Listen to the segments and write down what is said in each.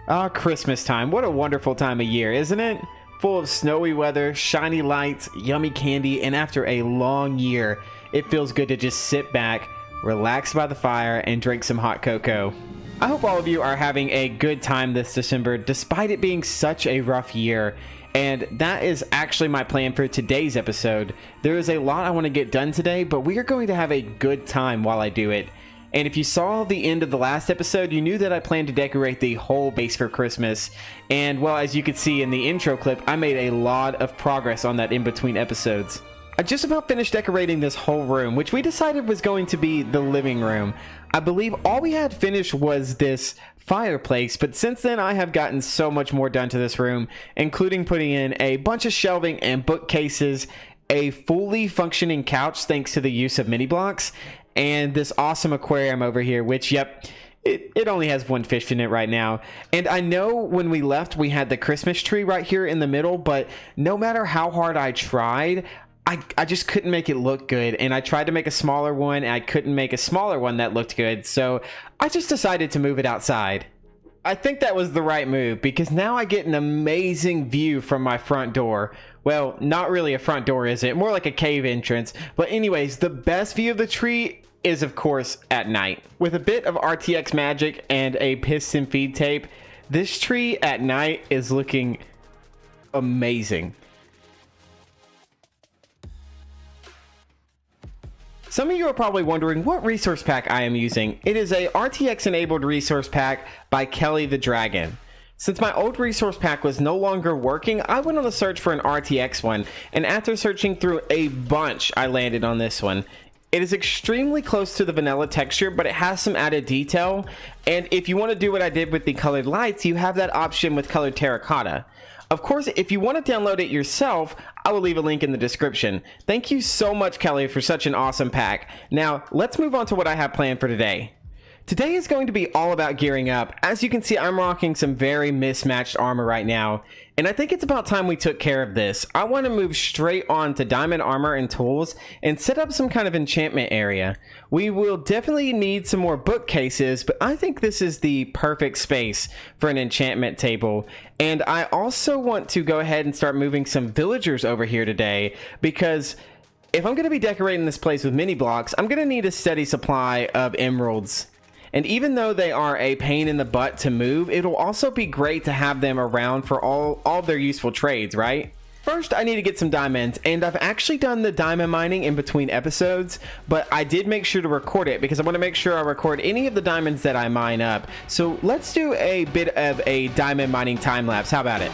Ah, Christmas time. What a wonderful time of year, isn't it? Full of snowy weather, shiny lights, yummy candy, and after a long year, it feels good to just sit back, relax by the fire, and drink some hot cocoa. I hope all of you are having a good time this December, despite it being such a rough year. And that is actually my plan for today's episode. There is a lot I want to get done today, but we are going to have a good time while I do it. And if you saw the end of the last episode, you knew that I planned to decorate the whole base for Christmas. And well, as you could see in the intro clip, I made a lot of progress on that in between episodes. I just about finished decorating this whole room, which we decided was going to be the living room. I believe all we had finished was this fireplace, but since then I have gotten so much more done to this room, including putting in a bunch of shelving and bookcases, a fully functioning couch thanks to the use of mini blocks, and this awesome aquarium over here, which, yep, it only has one fish in it right now. And I know when we left, we had the Christmas tree right here in the middle, but no matter how hard I tried, I just couldn't make it look good. And I tried to make a smaller one, and I couldn't make a smaller one that looked good. So I just decided to move it outside. I think that was the right move, because now I get an amazing view from my front door. Well, not really a front door, is it? More like a cave entrance. But anyways, the best view of the tree is, of course, at night. With a bit of RTX magic and a piston feed tape, this tree at night is looking amazing. Some of you are probably wondering what resource pack I am using. It is a RTX enabled resource pack by Kelly the Dragon. Since my old resource pack was no longer working, I went on a search for an RTX one, and after searching through a bunch, I landed on this one. It is extremely close to the vanilla texture, but it has some added detail, and if you want to do what I did with the colored lights, you have that option with colored terracotta. Of course, if you want to download it yourself, I will leave a link in the description. Thank you so much, Kelly, for such an awesome pack. Now, let's move on to what I have planned for today. Today is going to be all about gearing up. As you can see, I'm rocking some very mismatched armor right now, and I think it's about time we took care of this. I want to move straight on to diamond armor and tools and set up some kind of enchantment area. We will definitely need some more bookcases, but I think this is the perfect space for an enchantment table. And I also want to go ahead and start moving some villagers over here today, because if I'm going to be decorating this place with mini blocks, I'm going to need a steady supply of emeralds. And even though they are a pain in the butt to move, it'll also be great to have them around for all of their useful trades, right? First, I need to get some diamonds, and I've actually done the diamond mining in between episodes, but I did make sure to record it because I want to make sure I record any of the diamonds that I mine up. So let's do a bit of a diamond mining time lapse. How about it?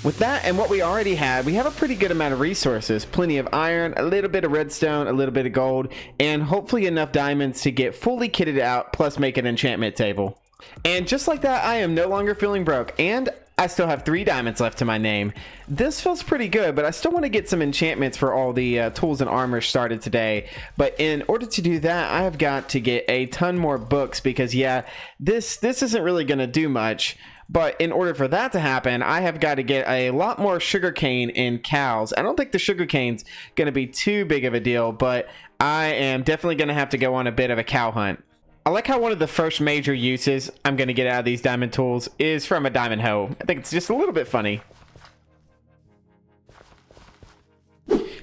With that and what we already had, we have a pretty good amount of resources. Plenty of iron, a little bit of redstone, a little bit of gold, and hopefully enough diamonds to get fully kitted out, plus make an enchantment table. And just like that, I am no longer feeling broke, and I still have 3 diamonds left to my name. This feels pretty good, but I still want to get some enchantments for all the tools and armor started today. But in order to do that, I have got to get a ton more books, because yeah, this isn't really going to do much. But in order for that to happen, I have got to get a lot more sugarcane and cows. I don't think the sugarcane's going to be too big of a deal, but I am definitely going to have to go on a bit of a cow hunt. I like how one of the first major uses I'm going to get out of these diamond tools is from a diamond hoe. I think it's just a little bit funny.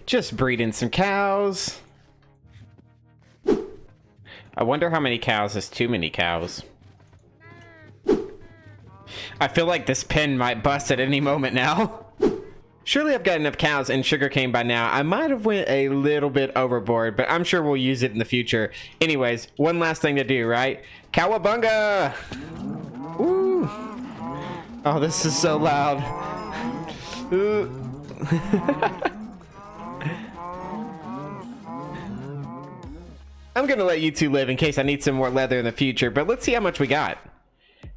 Just breeding some cows. I wonder how many cows is too many cows. I feel like this pen might bust at any moment now. Surely I've got enough cows and sugarcane by now. I might have went a little bit overboard, but I'm sure we'll use it in the future. Anyways, one last thing to do, right? Cowabunga! Woo! Oh, this is so loud. I'm gonna let you two live in case I need some more leather in the future, but let's see how much we got.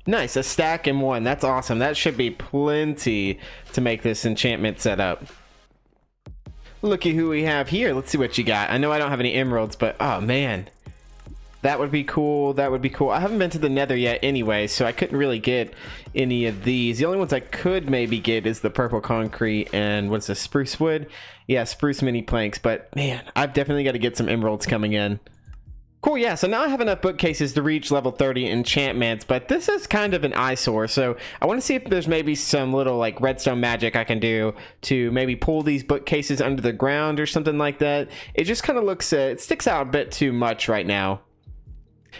Nice, a stack and one. That's awesome. That should be plenty to make this enchantment setup. Looky who we have here. Let's see what you got. I know I don't have any emeralds, but oh man, that would be cool. That would be cool. I haven't been to the nether yet anyway, so I couldn't really get any of these. The only ones I could maybe get is the purple concrete and what's this, spruce wood? Yeah, spruce mini planks, but man, I've definitely got to get some emeralds coming in. Cool, yeah, so now I have enough bookcases to reach level 30 enchantments, but this is kind of an eyesore, so I want to see if there's maybe some little like redstone magic I can do to maybe pull these bookcases under the ground or something like that. It just kind of looks, it sticks out a bit too much right now.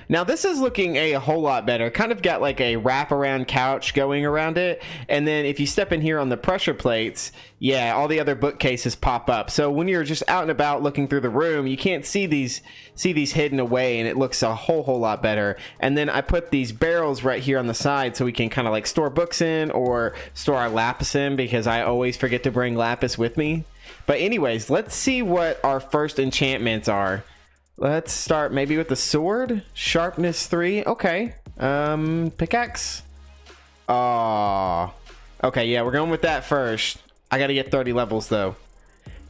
Now this is looking a whole lot better. Kind of got like a wraparound couch going around it, and then if you step in here on the pressure plates, yeah, all the other bookcases pop up. So when you're just out and about looking through the room, you can't see these hidden away, and it looks a whole lot better. And then I put these barrels right here on the side so we can kind of like store books in or store our lapis in, because I always forget to bring lapis with me. But anyways, let's see what our first enchantments are. Let's start maybe with the sword. Sharpness 3. Okay. Pickaxe. Oh. Okay, yeah, we're going with that first. I gotta get 30 levels though.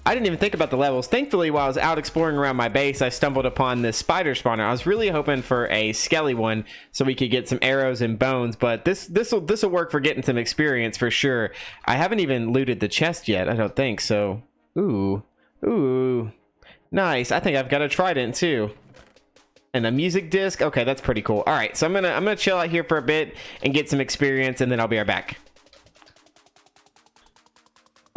I didn't even think about the levels. Thankfully, while I was out exploring around my base, I stumbled upon this spider spawner. I was really hoping for a skelly one so we could get some arrows and bones, but this'll work for getting some experience for sure. I haven't even looted the chest yet, I don't think so. Ooh. Nice. I think I've got a trident too. And a music disc. Okay, that's pretty cool. All right, so I'm gonna chill out here for a bit and get some experience, and then I'll be right back.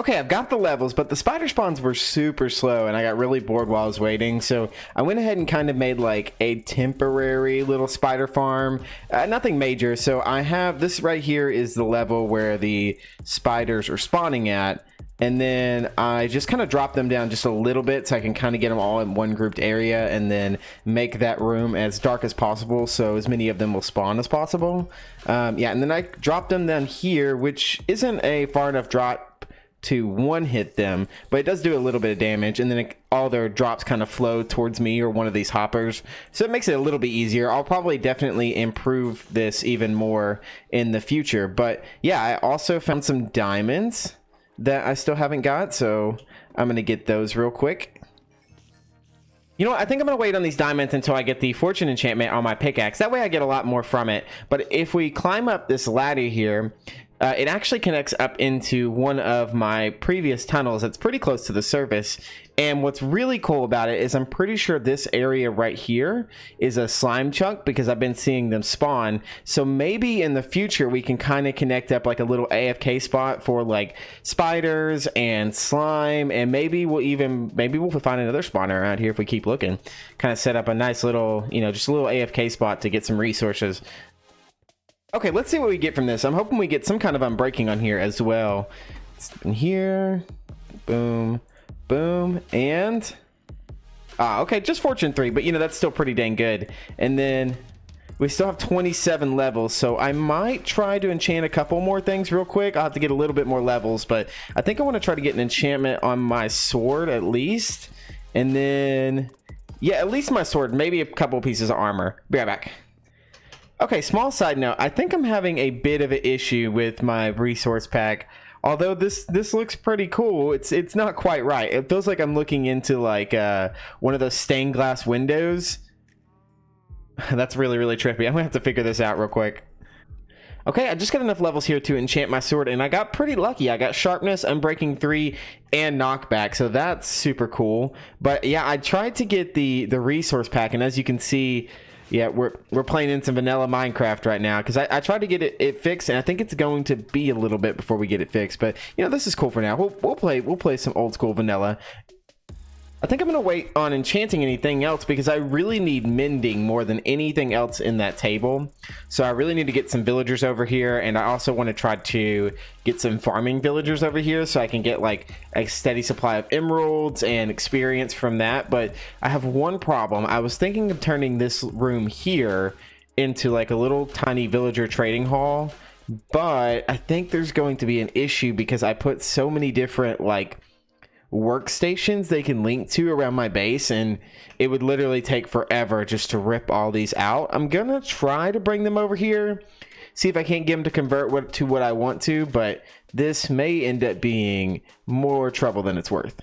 Okay, I've got the levels, but the spider spawns were super slow, and I got really bored while I was waiting. So I went ahead and kind of made like a temporary little spider farm. Nothing major. So I have this right here is the level where the spiders are spawning at. And then I just kind of drop them down just a little bit so I can kind of get them all in one grouped area, and then make that room as dark as possible so as many of them will spawn as possible. Yeah, and then I drop them down here, which isn't a far enough drop to one hit them, but it does do a little bit of damage, and then all their drops kind of flow towards me or one of these hoppers, so it makes it a little bit easier. I'll probably definitely improve this even more in the future. But yeah, I also found some diamonds that I still haven't got, so I'm gonna get those real quick. You know what? I think I'm gonna wait on these diamonds until I get the fortune enchantment on my pickaxe. That way I get a lot more from it. But if we climb up this ladder here, it actually connects up into one of my previous tunnels that's pretty close to the surface. And what's really cool about it is I'm pretty sure this area right here is a slime chunk, because I've been seeing them spawn. So maybe in the future we can kind of connect up like a little AFK spot for like spiders and slime, and maybe we'll find another spawner around here if we keep looking. Kind of set up a nice little, you know, just a little AFK spot to get some resources. Okay, let's see what we get from this. I'm hoping we get some kind of unbreaking on here as well. It's in here. Boom. Boom. And okay, just fortune 3, but you know, that's still pretty dang good. And then we still have 27 levels, so I might try to enchant a couple more things real quick. I'll have to get a little bit more levels, but I think I want to try to get an enchantment on my sword at least. And then, yeah, at least my sword, maybe a couple pieces of armor. Be right back. Okay, small side note, I think I'm having a bit of an issue with my resource pack. Although this looks pretty cool, it's not quite right. It feels like I'm looking into like one of those stained glass windows. That's really trippy. I'm gonna have to figure this out real quick. Okay, I just got enough levels here to enchant my sword, and I got pretty lucky. I got sharpness, unbreaking 3, and knockback, so that's super cool. But yeah, I tried to get the resource pack, and as you can see, yeah, we're playing in some vanilla Minecraft right now, because I tried to get it fixed, and I think it's going to be a little bit before we get it fixed. But you know, this is cool for now. We'll play some old school vanilla. I think I'm gonna wait on enchanting anything else, because I really need mending more than anything else in that table. So I really need to get some villagers over here, and I also want to try to get some farming villagers over here so I can get like a steady supply of emeralds and experience from that. But I have one problem. I was thinking of turning this room here into like a little tiny villager trading hall, but I think there's going to be an issue because I put so many different like workstations they can link to around my base, and it would literally take forever just to rip all these out. I'm gonna try to bring them over here, see if I can't get them to convert to what I want to, but this may end up being more trouble than it's worth.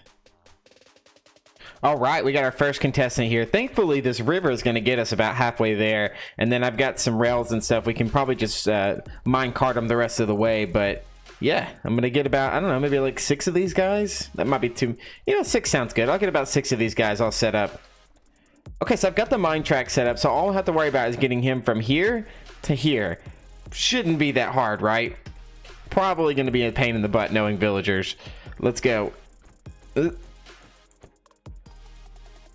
All right, we got our first contestant here. Thankfully, this river is going to get us about halfway there, and then I've got some rails and stuff. We can probably just mine cart them the rest of the way, but yeah, I'm going to get about, I don't know, maybe like 6 of these guys. That might be too, 6 sounds good. I'll get about 6 of these guys all set up. Okay, so I've got the mine track set up, so all I have to worry about is getting him from here to here. Shouldn't be that hard, right? Probably going to be a pain in the butt knowing villagers. Let's go.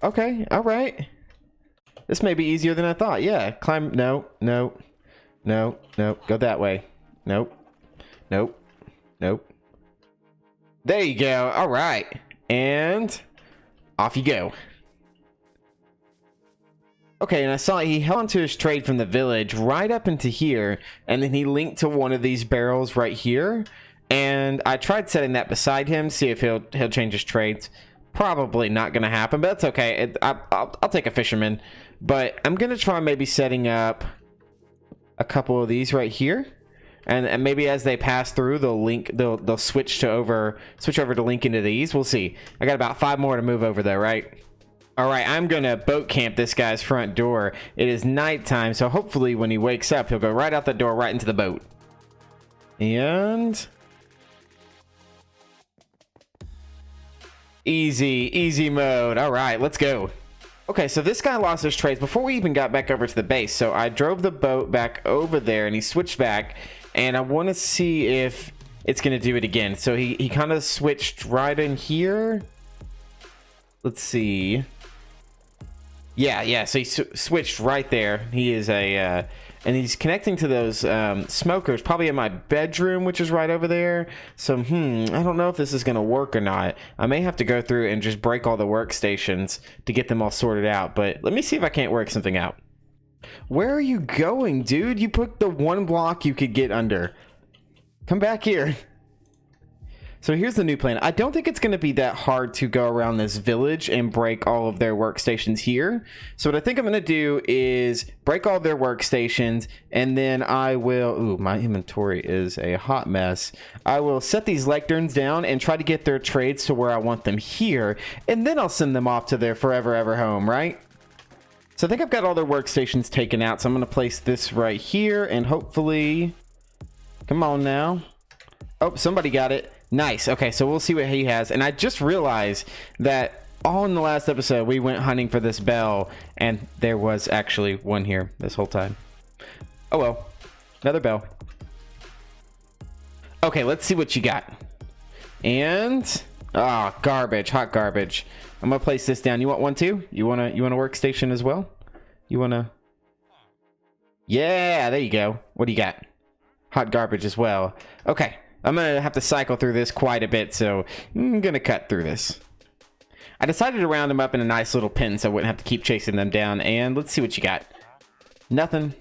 Okay, all right. This may be easier than I thought. Yeah, climb. No. Go that way. Nope. There you go. All right. And off you go. Okay, and I saw he held onto his trade from the village right up into here, and then he linked to one of these barrels right here. And I tried setting that beside him, see if he'll change his trades. Probably not going to happen, but that's okay. I'll take a fisherman, but I'm going to try maybe setting up a couple of these right here, and maybe as they pass through, they'll switch over to link into these. We'll see. I got about 5 more to move over though, right? All right, I'm going to boat camp this guy's front door. It is nighttime, so hopefully when he wakes up, he'll go right out the door, right into the boat. And easy mode. All right, let's go. Okay, so this guy lost his trades before we even got back over to the base. So I drove the boat back over there and he switched back, and I want to see if it's going to do it again. So he kind of switched right in here. Let's see. Yeah, so he switched right there. He is a and he's connecting to those smokers, probably in my bedroom, which is right over there. So, I don't know if this is going to work or not. I may have to go through and just break all the workstations to get them all sorted out. But let me see if I can't work something out. Where are you going, dude? You put the one block you could get under. Come back here. So here's the new plan. I don't think it's going to be that hard to go around this village and break all of their workstations here. So what I think I'm going to do is break all their workstations, and then I will... Ooh, my inventory is a hot mess. I will set these lecterns down and try to get their trades to where I want them here, and then I'll send them off to their forever ever home, right? So I think I've got all their workstations taken out, so I'm going to place this right here, and hopefully... Come on now. Oh, somebody got it. Nice. Okay, so we'll see what he has. And I just realized that all in the last episode, we went hunting for this bell, and there was actually one here this whole time. Oh, well. Another bell. Okay, let's see what you got. And... Ah, garbage. Hot garbage. I'm going to place this down. You want one, too? You want a workstation as well? You want to... Yeah, there you go. What do you got? Hot garbage as well. Okay. I'm going to have to cycle through this quite a bit, so I'm going to cut through this. I decided to round them up in a nice little pen so I wouldn't have to keep chasing them down. And let's see what you got. Nothing.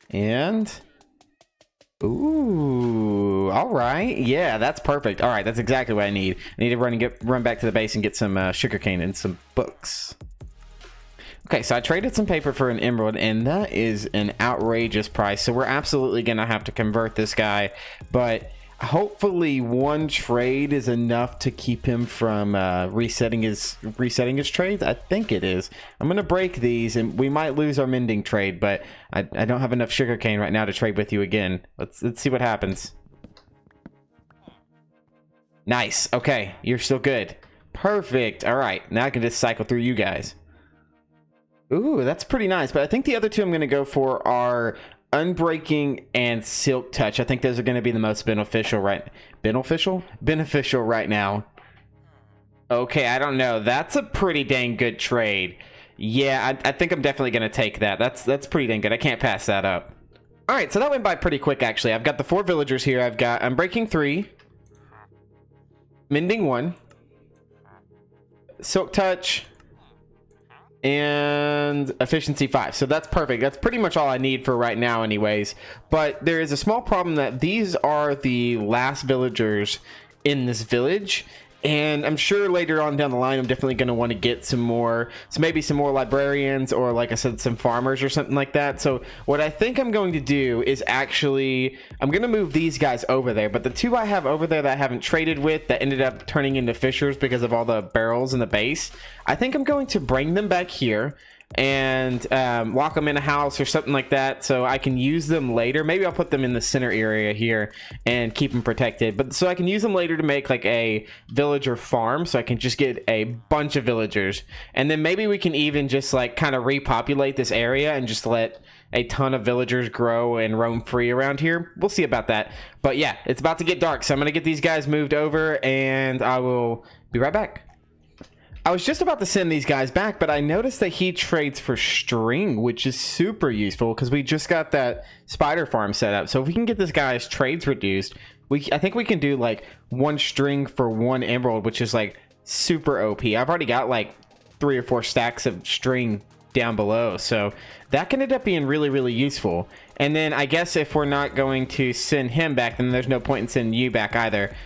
And... Ooh, all right. Yeah, that's perfect. All right, that's exactly what I need. I need to run back to the base and get some sugarcane and some books. Okay, so I traded some paper for an emerald, and that is an outrageous price. So we're absolutely going to have to convert this guy, but hopefully one trade is enough to keep him from resetting his trades. I think it is. I'm going to break these, and we might lose our mending trade, but I don't have enough sugarcane right now to trade with you again. Let's see what happens. Nice. Okay, you're still good. Perfect. All right, now I can just cycle through you guys. Ooh, that's pretty nice. But I think the other two I'm going to go for are Unbreaking and Silk Touch. I think those are going to be the most beneficial right now. Okay, I don't know. That's a pretty dang good trade. Yeah, I think I'm definitely going to take that. That's pretty dang good. I can't pass that up. All right, so that went by pretty quick, actually. I've got the 4 villagers here. I've got Unbreaking 3, Mending 1, Silk Touch, and efficiency 5. So that's perfect. That's pretty much all I need for right now anyways. But there is a small problem that these are the last villagers in this village. And I'm sure later on down the line, I'm definitely going to want to get some more, so maybe some more librarians, or like I said, some farmers or something like that. So what I think I'm going to do is actually, I'm going to move these guys over there. But the two I have over there that I haven't traded with, that ended up turning into fishers because of all the barrels in the base, I think I'm going to bring them back here and lock them in a house or something like that, so I can use them later. Maybe I'll put them in the center area here and keep them protected, but so I can use them later to make like a villager farm, so I can just get a bunch of villagers. And then maybe we can even just like kind of repopulate this area and just let a ton of villagers grow and roam free around here. We'll see about that. But yeah, it's about to get dark, so I'm gonna get these guys moved over and I will be right back. I was just about to send these guys back, but I noticed that he trades for string, which is super useful because we just got that spider farm set up. So if we can get this guy's trades reduced, I think we can do like 1 string for 1 emerald, which is like super OP. I've already got like 3 or 4 stacks of string down below, so that can end up being really, really useful. And then I guess if we're not going to send him back, then there's no point in sending you back either.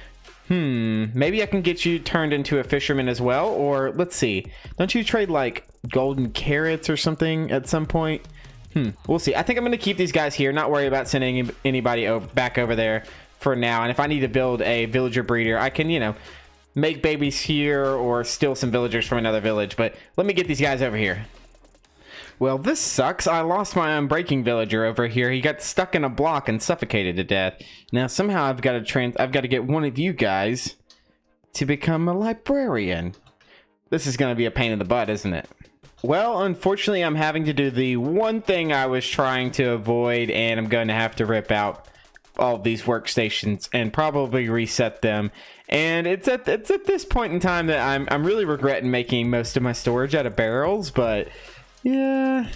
Maybe I can get you turned into a fisherman as well, or let's see. Don't you trade like golden carrots or something at some point? We'll see. I think I'm going to keep these guys here, not worry about sending anybody back over there for now. And if I need to build a villager breeder, I can, you know, make babies here or steal some villagers from another village. But let me get these guys over here. Well, this sucks. I lost my unbreaking villager over here. He got stuck in a block and suffocated to death. Now somehow I've got to get one of you guys to become a librarian. This is going to be a pain in the butt, isn't it? Well, unfortunately, I'm having to do the one thing I was trying to avoid, and I'm going to have to rip out all of these workstations and probably reset them. And it's at this point in time that I'm really regretting making most of my storage out of barrels, but yeah.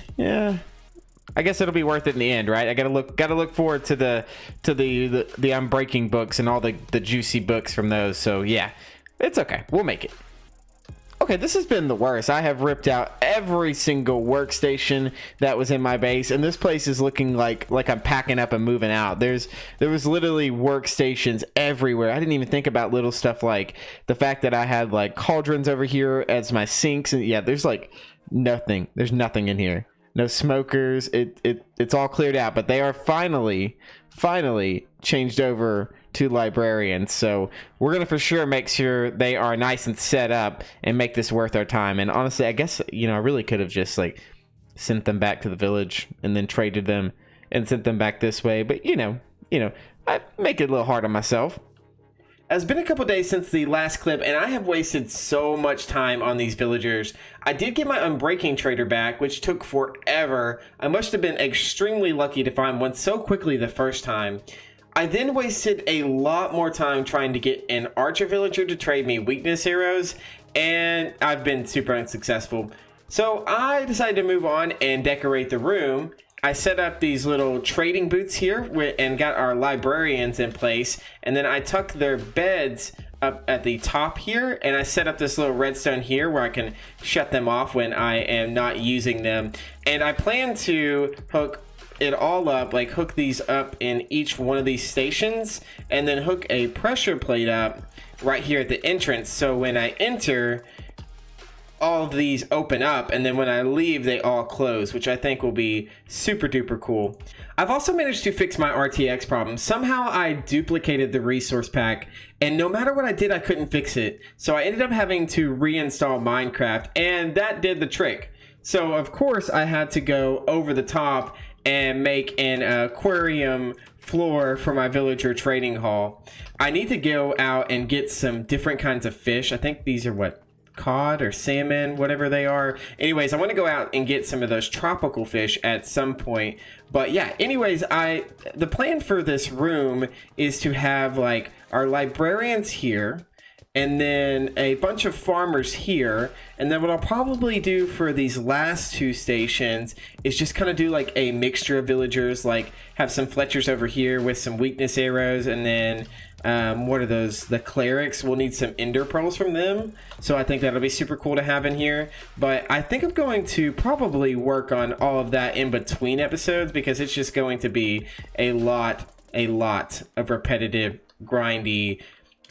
I guess it'll be worth it in the end, right? I gotta look forward to the unbreaking books and all the juicy books from those. So yeah, it's okay. We'll make it. Okay, this has been the worst. I have ripped out every single workstation that was in my base, and this place is looking like I'm packing up and moving out. There was literally workstations everywhere. I didn't even think about little stuff like the fact that I had like cauldrons over here as my sinks, and yeah, there's like nothing. There's nothing in here. No smokers. It's all cleared out, but they are finally changed over to librarians, so we're gonna for sure make sure they are nice and set up and make this worth our time. And honestly, I guess, you know, I really could have just like sent them back to the village and then traded them and sent them back this way, but you know I make it a little hard on myself. It's been a couple days since the last clip, and I have wasted so much time on these villagers. I did get my unbreaking trader back, which took forever. I must have been extremely lucky to find one so quickly the first time. I then wasted a lot more time trying to get an archer villager to trade me weakness arrows, and I've been super unsuccessful. So I decided to move on and decorate the room. I set up these little trading booths here and got our librarians in place, and then I tucked their beds up at the top here, and I set up this little redstone here where I can shut them off when I am not using them. And I plan to hook it all up, like hook these up in each one of these stations, and then hook a pressure plate up right here at the entrance, so when I enter, all of these open up, and then when I leave they all close, which I think will be super duper cool. I've also managed to fix my RTX problem. Somehow I duplicated the resource pack, and no matter what I did, I couldn't fix it. So I ended up having to reinstall Minecraft, and that did the trick. So of course I had to go over the top and make an aquarium floor for my villager trading hall. I need to go out and get some different kinds of fish. I think these are what, cod or salmon, whatever they are. Anyways, I want to go out and get some of those tropical fish at some point. But yeah, anyways, the plan for this room is to have like our librarians here, and then a bunch of farmers here. And then what I'll probably do for these last 2 stations is just kind of do like a mixture of villagers, like have some Fletchers over here with some weakness arrows, and then what are those, the clerics, we'll need some ender pearls from them, so I think that'll be super cool to have in here. But I think I'm going to probably work on all of that in between episodes, because it's just going to be a lot of repetitive grindy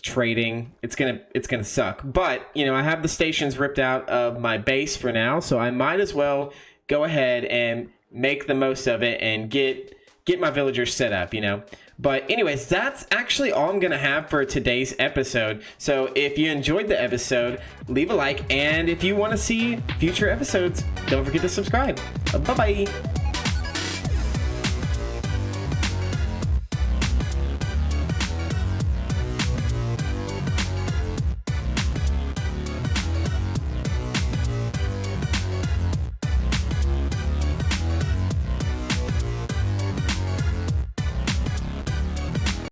trading. It's gonna suck. But you know, I have the stations ripped out of my base for now, so I might as well go ahead and make the most of it and get my villagers set up, you know. But anyways, that's actually all I'm gonna have for today's episode. So if you enjoyed the episode, leave a like, and if you want to see future episodes, don't forget to subscribe. Bye bye.